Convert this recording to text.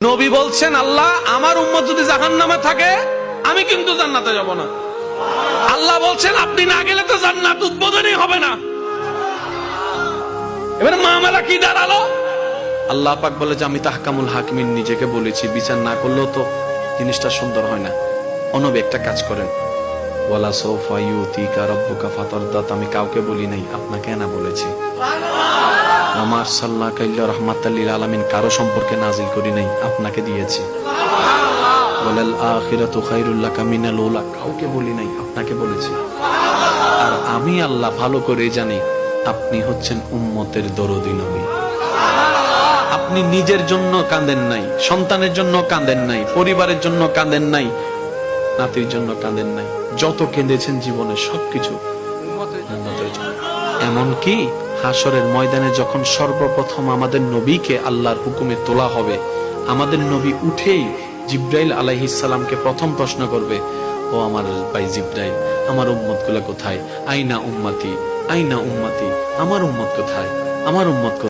নবী বলছেন, আল্লাহ আমার উম্মত যদি জাহান্নামে থাকে আমি কিন্তু জান্নাতে যাব না। আল্লাহ বলছেন আপনি না গেলে তো জান্নাত উদ্বোধনই হবে না। এবারে মামলা কি দাঁড়ালো? আল্লাহ পাক বলে যে আমি তাহকামুল হাকিমিন নিজেকে বলেছি, বিচার না করলেও তো জিনিসটা সুন্দর হয় না। অনবী একটা কাজ করেন, ওয়ালা সাউফা ইউতিকা রাব্বুকা ফাতারদাত, আমি কাউকে বলি নাই, আপনাকে না বলেছি। ওমা আরসালনাকা ইল্লা রাহমাতাল লিল আলামিন, কারো সম্পর্কে নাজিল করি নাই, আপনাকে দিয়েছি। ওয়ালাল আখিরাতু খায়রুল লাকা মিনাল উলা, কাউকে বলি নাই, আপনাকে বলেছি। আর আমি আল্লাহ ভালো করে জানি আপনি হচ্ছেন উম্মতের দরদী নবী। আপনি নিজের জন্য কাঁদেন নাই, সন্তানের জন্য কাঁদেন নাই, পরিবারের জন্য কাঁদেন নাই, নাতির জন্য কাঁদেন নাই, যত কেঁদেছেন জীবনে সবকিছু উম্মতের জন্য। এমনকি হাসরের ময়দানে যখন সর্বপ্রথম আমাদের নবীকে আল্লাহর হুকুমে তোলা হবে, আমাদের নবী উঠেই জিব্রাইল আলাইহিস সালামকে প্রথম প্রশ্ন করবে, ও আমার ভাই জিব্রাইল, আমার উম্মত গুলা কোথায়? আইনা উম্মতি, আইনা উম্মতি, আমার উম্মত কোথায়, আমার উম্মত কোথায়?